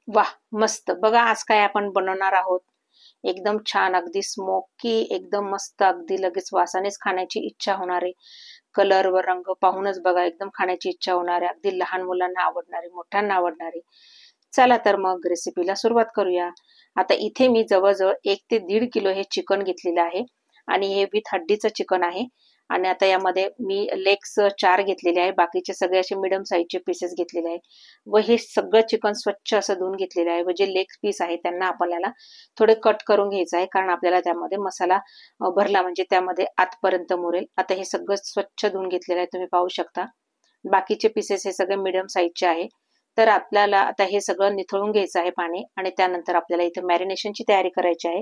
वाह! मस्त. बघा आज काय आपण बनवणार आहोत. एकदम छान, अगदी स्मोकी, एकदम मस्त, अगदी लगेच वासानेच खाण्याची इच्छा होणारे, कलर व रंग पाहूनच बघा एकदम खाण्याची इच्छा होणारे, अगदी लहान मुलांना आवडणारे, मोठ्यांना आवडणारे. चला तर मग रेसिपीला सुरुवात करूया. आता इथे मी जवळ-जवळ 1 ते 1.5 किलो हे चिकन घेतलेलं आहे आणि हे विथ हड्डीचं चिकन आहे. आणि आता यामध्ये मी लेग्स 4 घेतलेले आहे. बाकीचे सगळे असे मीडियम साईजचे पीसेस घेतलेले आहे. व हे सगळं चिकन स्वच्छ असं धुवून घेतलेलं आहे व जे लेग पीस आहे त्यांना आपल्याला थोडे कट करून घ्यायचं आहे, कारण आपल्याला त्यामध्ये मसाला भरला म्हणजे त्यामध्ये आतपर्यंत मुरेल. आता हे सगळं स्वच्छ धुवून घेतलेलं आहे, तुम्ही पाहू शकता. बाकीचे पीसेस हे सगळे मीडियम साईजचे आहे. तर आपल्याला आता हे सगळं निथळून घ्यायचं आहे पाणी आणि त्यानंतर आपल्याला इथे मॅरिनेशनची तयारी करायची आहे.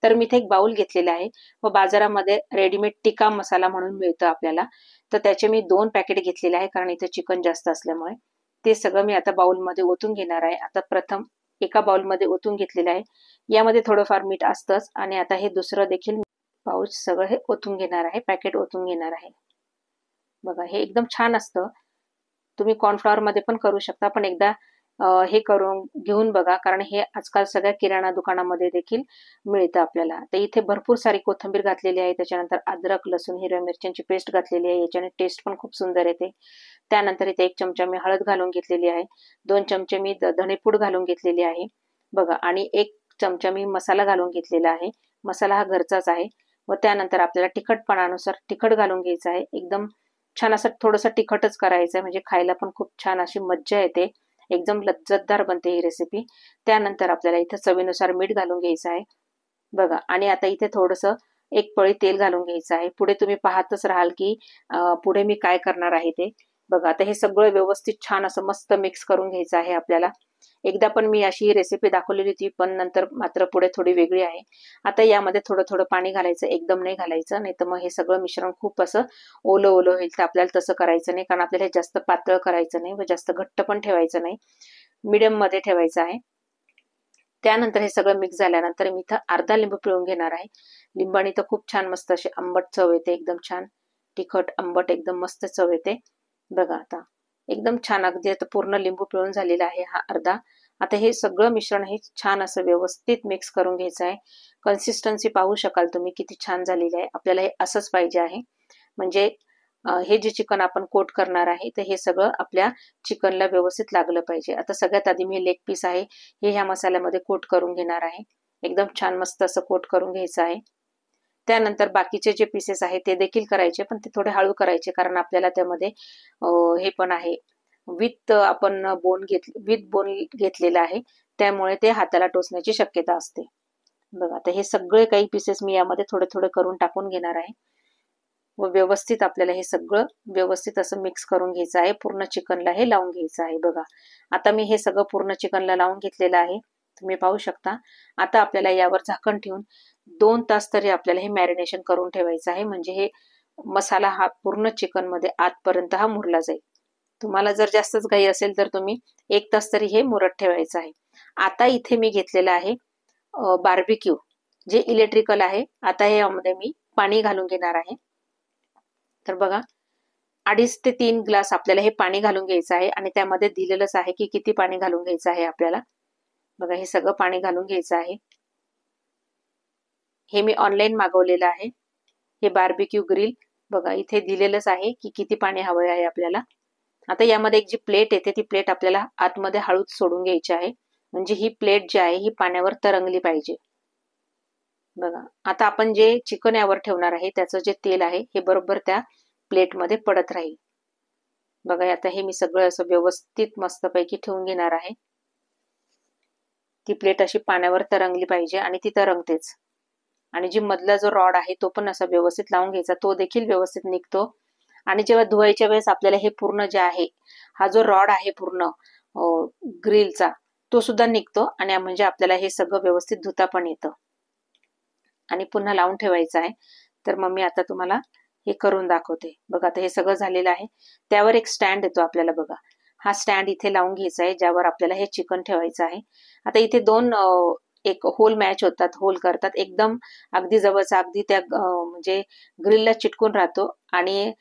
तर मी इथे एक बाउल घेतलेला आहे व बाजारामध्ये रेडीमेड टिक्का मसाला म्हणून मिळतं आपल्याला. तर त्याचे मी 2 पॅकेट घेतलेले आहे, कारण इथे चिकन जास्त असल्यामुळे. ते सगळं मी आता बाउलमध्ये ओतून घेणार आहे. आता प्रथम एका बाउलमध्ये ओतून घेतलेलं आहे. यामध्ये थोडंफार मीठ असतंच आणि आता हे दुसरं देखील पाऊच सगळं हे ओतून घेणार आहे, पॅकेट ओतून घेणार आहे. बघा हे एकदम छान असतं. तुम्ही कॉर्नफ्लॉवरमध्ये पण करू शकता, पण एकदा हे करून घेऊन बघा, कारण हे आजकाल सगळ्या किराणा दुकानामध्ये देखील मिळतं आपल्याला. तर इथे भरपूर सारी कोथिंबीर घातलेली आहे, त्याच्यानंतर अद्रक, लसूण, हिरव्या मिरच्यांची पेस्ट घातलेली आहे. याच्याने टेस्ट पण खूप सुंदर येते. त्यानंतर इथे 1 चमचा मी हळद घालून घेतलेली आहे. 2 चमचे मी धणेपूड घालून घेतलेली आहे. बघा आणि 1 चमचा मी मसाला घालून घेतलेला आहे. मसाला हा घरचाच आहे. व त्यानंतर आपल्याला तिखटपणानुसार तिखट घालून घ्यायचं आहे. एकदम छान असं थोडंसं तिखटच करायचं आहे, म्हणजे खायला पण खूप छान अशी मज्जा येते. एकदम लज्जतदार बनते ही रेसिपी. त्यानंतर आपल्याला इथे चवीनुसार मीठ घालून घ्यायचं आहे. बघा आणि आता इथे थोडंसं 1 पळी तेल घालून घ्यायचं आहे. पुढे तुम्ही पाहतच राहाल की पुढे मी काय करणार आहे ते. बघा आता हे सगळं व्यवस्थित छान असं मस्त मिक्स करून घ्यायचं आहे आपल्याला. एकदा पण मी अशी रेसिपी दाखवलेली होती, पण नंतर मात्र पुढे थोडी वेगळी आहे. आता यामध्ये थोडं-थोडं पाणी घालायचं, एकदम नाही घालायचं, नाहीतर मग हे सगळं मिश्रण खूप असं ओलं-ओलं होईल. तर आपल्याला तसं करायचं नाही, कारण आपल्याला हे जास्त पातळ करायचं नाही व जास्त घट्ट पण ठेवायचं नाही. मीडियममध्ये ठेवायचं आहे. त्यानंतर हे सगळं मिक्स झाल्यानंतर मी इथं अर्धा लिंबू पिळून घेणार आहे. लिंबाने तर खूप छान मस्त अशी आंबट चव येते, एकदम छान तिखट आंबट एकदम मस्त चव येते. बघा आता एकदम छान अगदी आता पूर्ण लिंबू पिळून झालेला आहे हा अर्धा. आता हे सगळं मिश्रण हे छान असं व्यवस्थित मिक्स करून घ्यायचं आहे. कन्सिस्टन्सी पाहू शकाल तुम्ही किती छान झालेली आहे. आपल्याला हे असंच पाहिजे आहे. म्हणजे हे जे चिकन आपण कोट करणार आहे, तर हे सगळं आपल्या चिकनला व्यवस्थित लागलं पाहिजे. आता सगळ्यात आधी मी लेग पीस आहे हे ह्या मसाल्यामध्ये कोट करून घेणार आहे. एकदम छान मस्त असं कोट करून घ्यायचं आहे. त्यानंतर बाकीचे जे पीसेस आहेत ते देखील करायचे, पण ते थोडे हळू करायचे, कारण आपल्याला त्यामध्ये हे पण आहे विथ बोन घेतलेलं आहे. त्यामुळे ते हाताला टोचण्याची शक्यता असते. बघा आता हे सगळे काही पीसेस मी यामध्ये थोडे थोडे करून टाकून घेणार आहे व व्यवस्थित आपल्याला हे सगळं व्यवस्थित असं मिक्स करून घ्यायचं आहे. पूर्ण चिकनला हे लावून घ्यायचं आहे. बघा आता मी हे सगळं पूर्ण चिकनला लावून घेतलेलं आहे, तुम्ही पाहू शकता. आता आपल्याला यावर झाकण ठेवून 2 तास तरी आपल्याला हे मॅरिनेशन करून ठेवायचं आहे, म्हणजे हे मसाला हा पूर्ण चिकन मध्ये आतपर्यंत हा मुरला जाईल. तुम्हाला जर जास्तच घाई असेल तर तुम्ही 1 तास तरी हे मुरत ठेवायचं आहे. आता इथे मी घेतलेलं आहे बार्बिक्यू, जे इलेक्ट्रिकल आहे. आता यामध्ये मी पाणी घालून घेणार आहे. तर बघा 2.5 ते 3 ग्लास आपल्याला हे पाणी घालून घ्यायचं आहे आणि त्यामध्ये दिलेलंच आहे की किती पाणी घालून घ्यायचं आहे आपल्याला. बघा हे सगळं पाणी घालून घ्यायचं आहे. हे मी ऑनलाईन मागवलेलं आहे, हे बार्बिक्यू ग्रिल. बघा इथे दिलेलंच आहे की किती पाणी हवं आहे आपल्याला. आता यामध्ये एक जी प्लेट येते ती प्लेट आपल्याला आतमध्ये हळूच सोडून घ्यायची आहे, म्हणजे ही प्लेट जी आहे ही पाण्यावर तरंगली पाहिजे. बघा आता आपण जे चिकन यावर ठेवणार आहे त्याचं जे तेल आहे हे बरोबर त्या प्लेटमध्ये पडत राहील. बघा आता हे मी सगळं असं व्यवस्थित मस्तपैकी ठेवून घेणार आहे. ती प्लेट अशी पाण्यावर तरंगली पाहिजे आणि ती तरंगतेच. आणि जी मधला जो रॉड आहे तो पण असा व्यवस्थित लावून घ्यायचा, तो देखील व्यवस्थित निघतो. आणि जेव्हा धुवायच्या वेळेस आपल्याला हे पूर्ण जे आहे, हा जो रॉड आहे पूर्ण ग्रिलचा, तो सुद्धा निघतो आणि म्हणजे आपल्याला हे सगळं व्यवस्थित धुता पण येतं. आणि पुन्हा लावून ठेवायचं आहे. तर मग मी आता तुम्हाला हे करून दाखवते. बघा आता हे सगळं झालेलं आहे. त्यावर एक स्टँड येतो आपल्याला. बघा हा स्टँड इथे लावून घ्यायचा आहे, ज्यावर आपल्याला हे चिकन ठेवायचं आहे. आता इथे 2 एक होल मॅच होतात, होल करतात. एकदम अगदी जवळचा, अगदी त्या म्हणजे ग्रिलला चिटकून राहतो आणि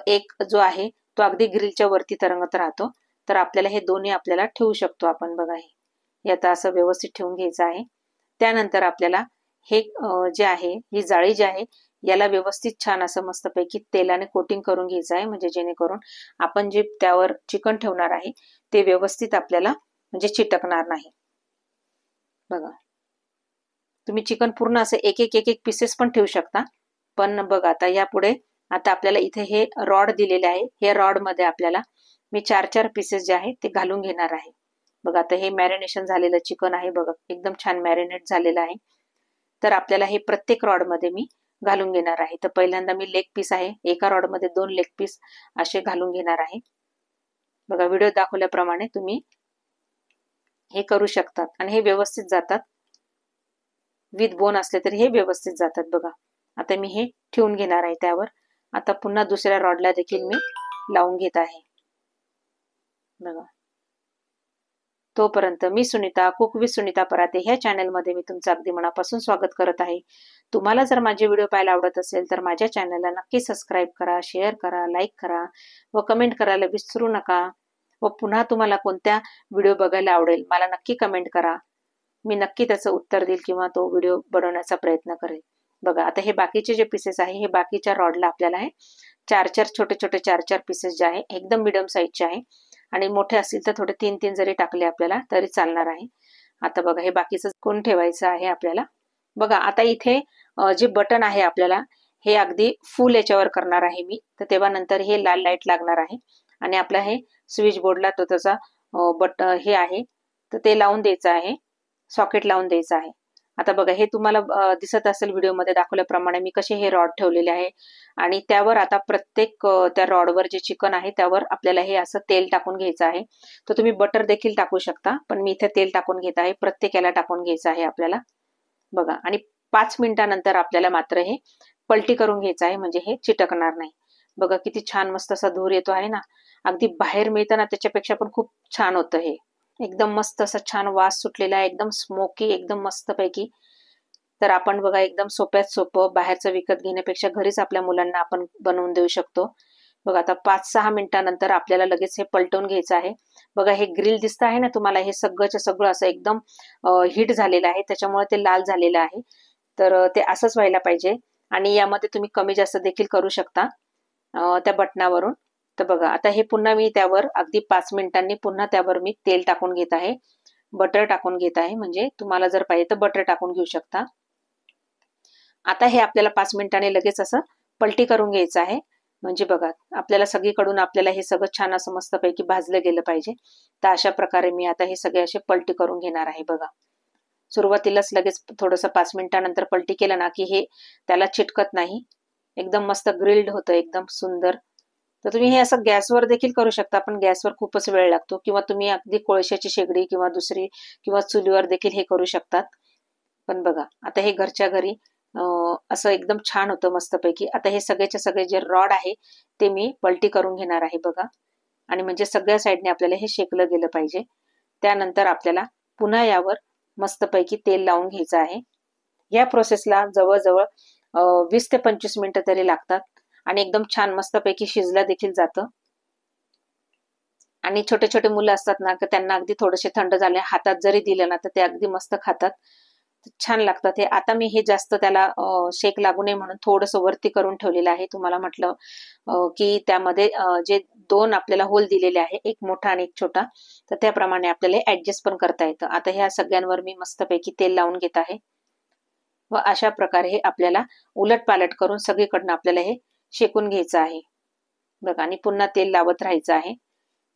एक जो आहे तो अगदी ग्रिलच्या वरती तरंगत राहतो. तर आपल्याला हे दोन्ही आपल्याला ठेवू शकतो आपण. बघा हे हे आता असं व्यवस्थित ठेवून घ्यायचं आहे. त्यानंतर आपल्याला हे जे आहे, ही जाळी जी आहे याला व्यवस्थित छान असं मस्तपैकी तेलाने कोटिंग करून घ्यायचं आहे, म्हणजे जेणेकरून आपण जे त्यावर चिकन ठेवणार आहे ते व्यवस्थित आपल्याला म्हणजे चिटकणार नाही. बघा, तुम्ही चिकन पूर्ण असं एक एक पीसेस पण ठेवू शकता. पण बघा आता यापुढे आता आपल्याला इथे हे रॉड दिलेले आहे, हे रॉड मध्ये आपल्याला मी 4 पीसेस जे आहे ते घालून घेणार आहे. बघा आता हे मॅरिनेशन झालेलं चिकन आहे, बघा एकदम छान मॅरिनेट झालेलं आहे. तर आपल्याला हे प्रत्येक रॉड मध्ये मी घालून घेणार आहे. तर पहिल्यांदा मी लेग पीस आहे, एका रॉड मध्ये 2 लेग पीस असे घालून घेणार आहे. बघा व्हिडिओ दाखवल्याप्रमाणे तुम्ही हे करू शकतात आणि हे व्यवस्थित जातात. विथ बोन असले तरी हे व्यवस्थित जातात. बघा आता मी हे ठेवून घेणार आहे त्यावर. आता पुन्हा दुसऱ्या रॉडला देखील मी लावून घेत आहे. बघा, तोपर्यंत मी सुनीता, कुक विथ सुनीता पराते ह्या चॅनलमध्ये मी तुमचं अगदी मनापासून स्वागत करत आहे. तुम्हाला जर माझे व्हिडिओ पाहायला आवडत असेल तर माझ्या चॅनलला नक्की सबस्क्राईब करा, शेअर करा, लाईक करा व कमेंट करायला विसरू नका. व पुन्हा तुम्हाला कोणत्या व्हिडिओ बघायला आवडेल मला नक्की कमेंट करा. मी नक्की त्याचं उत्तर देईल किंवा तो व्हिडिओ बनवण्याचा प्रयत्न करेल. बघा आता हे बाकीचे जे पीसेस आहे हे बाकीच्या रॉडला आपल्याला आहे 4 छोटे छोटे 4 पीसेस जे आहे एकदम मिडियम साईजचे आहे आणि मोठे असतील तर थोडे 3 जरी टाकले आपल्याला तरी चालणार आहे. आता बघा हे बाकीचं कोण ठेवायचं आहे आपल्याला. बघा आता इथे जे बटन आहे आपल्याला हे अगदी फुल याच्यावर करणार आहे मी. तर तेव्हा नंतर हे लाल लाईट लागणार आहे आणि आपला हे स्विच बोर्डला तो त्याचा हे आहे तर ते लावून द्यायचं आहे, सॉकेट लावून द्यायचं आहे. आता बघा हे तुम्हाला दिसत असेल व्हिडिओमध्ये दाखवल्याप्रमाणे मी कसे हे रॉड ठेवलेले आहे आणि त्यावर आता प्रत्येक त्या रॉडवर जे चिकन आहे त्यावर आपल्याला हे असं तेल टाकून घ्यायचं आहे. तर तुम्ही बटर देखील टाकू शकता, पण मी इथे तेल टाकून घेत आहे. प्रत्येकाला टाकून घ्यायचं आहे आपल्याला. बघा आणि 5 मिनिटानंतर आपल्याला मात्र हे पलटी करून घ्यायचं आहे, म्हणजे हे चिटकणार नाही. बघा किती छान मस्त असा धूर येतो आहे ना, अगदी बाहेर मिळतं ना त्याच्यापेक्षा पण खूप छान होतं हे. एकदम मस्त असा छान वास सुटलेला आहे, एकदम स्मोकी, एकदम मस्त पैकी. तर आपण बघा एकदम सोप्यात सोपं बाहेरचं विकत घेण्यापेक्षा घरीच आपल्या मुलांना आपण बनवून देऊ शकतो. बघा आता 5-6 मिनिटानंतर आपल्याला लगेच हे पलटवून घ्यायचं आहे. बघा हे ग्रिल दिसतं आहे ना तुम्हाला, हे सगळंच्या सगळं असं एकदम हीट झालेलं आहे, त्याच्यामुळे ते लाल झालेलं आहे. तर ते असंच व्हायला पाहिजे आणि यामध्ये तुम्ही कमी जास्त देखील करू शकता त्या बटनावरून. तर बघा आता हे पुन्हा मी त्यावर अगदी 5 मिनिटांनी पुन्हा त्यावर मी तेल टाकून घेत आहे, बटर टाकून घेत आहे. म्हणजे तुम्हाला जर पाहिजे तर बटर टाकून घेऊ शकता. आता हे आपल्याला 5 मिनिटांनी लगेच असं पलटी करून घ्यायचं आहे. म्हणजे बघा आपल्याला सगळीकडून आपल्याला हे सगळं छान असं मस्तपैकी भाजलं गेलं पाहिजे. तर अशा प्रकारे मी आता हे सगळे असे पलटी करून घेणार आहे. बघा सुरुवातीलाच लगेच थोडंसं 5 मिनिटानंतर पलटी केलं ना की हे त्याला चिटकत नाही, एकदम मस्त ग्रिल्ड होतं, एकदम सुंदर. तर तुम्ही हे असं गॅसवर देखील करू शकता, पण गॅसवर खूपच वेळ लागतो, किंवा तुम्ही अगदी कोळशाची शेगडी किंवा दुसरी किंवा चुलीवर देखील हे करू शकतात. पण बघा आता हे घरच्या घरी असं एकदम छान होतं मस्तपैकी. आता हे सगळेच्या सगळे जे रॉड आहे ते मी पलटी करून घेणार आहे. बघा आणि म्हणजे सगळ्या साईडने आपल्याला हे शेकलं गेलं पाहिजे. त्यानंतर आपल्याला पुन्हा यावर मस्तपैकी तेल लावून घ्यायचं आहे. या प्रोसेसला जवळजवळ 20 ते 25 मिनिटं तरी लागतात आणि एकदम छान मस्तपैकी शिजलं देखील जातं. आणि छोटे छोटे मुलं असतात ना तर त्यांना अगदी थोडेसे थंड झाले हातात जरी दिलं ना तर ते अगदी मस्त खातात, छान लागतात हे. आता मी हे जास्त त्याला शेक लागू नये म्हणून थोडंसं वरती करून ठेवलेलं आहे. तुम्हाला म्हटलं की त्यामध्ये जे 2 आपल्याला होल दिलेले आहे, एक मोठा आणि एक छोटा, तर त्याप्रमाणे आपल्याला ऍडजस्ट पण करता येतं. आता ह्या सगळ्यांवर मी मस्तपैकी तेल लावून घेत आहे व अशा प्रकारे हे आपल्याला उलट पालट करून सगळीकडनं आपल्याला हे शेकून घ्यायचं आहे. बघा आणि पुन्हा तेल लावत राहायचं आहे,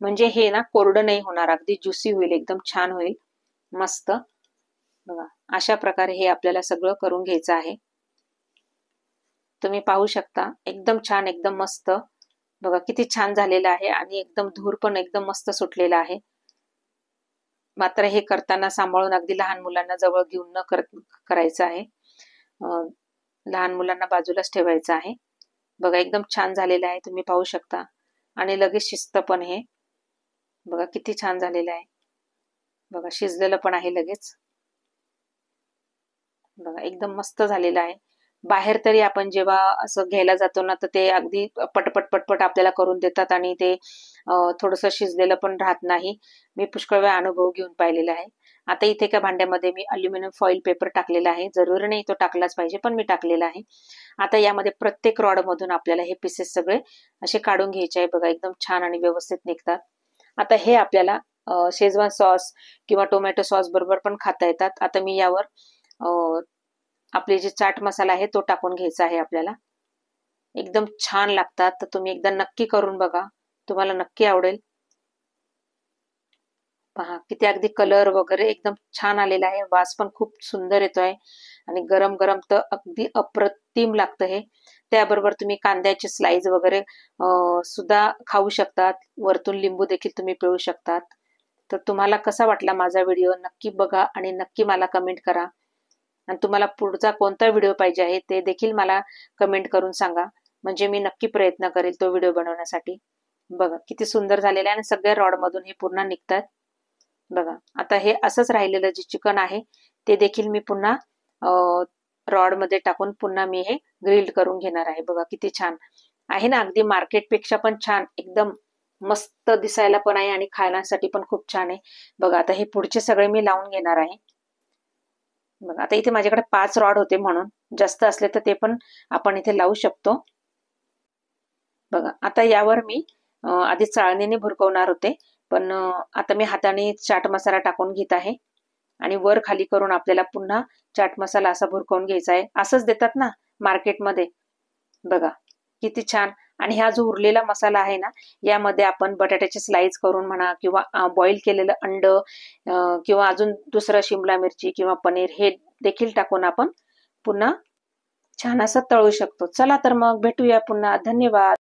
म्हणजे हे ना कोरडं नाही होणार, अगदी ज्युसी होईल, एकदम छान होईल मस्त. बघा अशा प्रकारे हे आपल्याला सगळं करून घ्यायचं आहे. तुम्ही पाहू शकता एकदम छान, एकदम मस्त. बघा किती छान झालेलं आहे आणि एकदम धूर पण एकदम मस्त सुटलेला आहे. मात्र हे करताना सांभाळून अगदी लहान मुलांना जवळ घेऊन न करायचं आहे. लहान मुलांना बाजूलाच ठेवायचं आहे. बघा एकदम छान झालेलं आहे, तुम्ही पाहू शकता आणि लगेच शिजतं पण हे. बघा किती छान झालेलं आहे. बघा शिजलेलं पण आहे लगेच. बघा एकदम मस्त झालेलं आहे. बाहेर तरी आपण जेव्हा असं घ्यायला जातो ना, तर ते अगदी पटपट पटपट आपल्याला करून देतात आणि ते थोडंसं शिजलेलं पण राहत नाही. मी पुष्कळ वेळा अनुभव घेऊन पाहिलेला आहे. आता इथे एका भांड्यामध्ये मी अल्युमिनियम फॉइल पेपर टाकलेला आहे. जरुरी नाही तो टाकलाच पाहिजे, पण मी टाकलेला आहे. आता यामध्ये प्रत्येक रॉडमधून आपल्याला हे पीसेस सगळे असे काढून घ्यायचे आहे बघा, एकदम छान आणि व्यवस्थित निघतात. आता हे आपल्याला शेजवान सॉस किंवा टोमॅटो सॉस बरोबर पण खाता येतात. आता मी यावर आपले जे चाट मसाला आहे तो टाकून घ्यायचा आहे आपल्याला. एकदम छान लागतात, तर तुम्ही एकदा नक्की करून बघा, तुम्हाला नक्की आवडेल. पहा किती अगदी कलर वगैरे एकदम छान आलेला आहे, वास पण खूप सुंदर येतोय आणि गरम गरम तर अगदी अप्रतिम लागतं हे. त्याबरोबर तुम्ही कांद्याचे स्लाइस वगैरे सुद्धा खाऊ शकतात. वरतून लिंबू देखील तुम्ही पिळू शकतात. तर तुम्हाला कसा वाटला माझा व्हिडिओ नक्की बघा आणि नक्की मला कमेंट करा. आणि तुम्हाला पुढचा कोणता व्हिडिओ पाहिजे आहे ते देखील मला कमेंट करून सांगा, म्हणजे मी नक्की प्रयत्न करेल तो व्हिडिओ बनवण्यासाठी. बघा किती सुंदर झालेलं आहे आणि सगळ्या रॉडमधून हे पूर्ण निघतात. बघा आता हे असंच राहिलेलं जे चिकन आहे ते देखील मी पुन्हा रॉडमध्ये टाकून पुन्हा मी हे ग्रिल्ड करून घेणार आहे. बघा किती छान आहे ना, अगदी मार्केटपेक्षा पण छान, एकदम मस्त दिसायला पण आहे आणि खाण्यासाठी पण खूप छान आहे. बघा आता हे पुढचे सगळे मी लावून घेणार आहे. बघा आता इथे माझ्याकडे 5 रॉड होते, म्हणून जास्त असले तर ते पण आपण इथे लावू शकतो. बघा आता यावर मी आधी चाळणीने भुरकवणार होते, पण आता मी हाताने चाट मसाला टाकून घेत आहे आणि वर खाली करून आपल्याला पुन्हा चाट मसाला असा भुरकवून घ्यायचा आहे. असंच देतात ना मार्केटमध्ये. बघा किती छान. आणि हा जो उरलेला मसाला आहे ना, यामध्ये आपण बटाट्याचे स्लाइस करून म्हणा किंवा बॉईल केलेलं अंड किंवा अजून दुसरं शिमला मिरची किंवा पनीर हे देखील टाकून आपण पुन्हा छान असं तळू शकतो. चला तर मग भेटूया पुन्हा. धन्यवाद.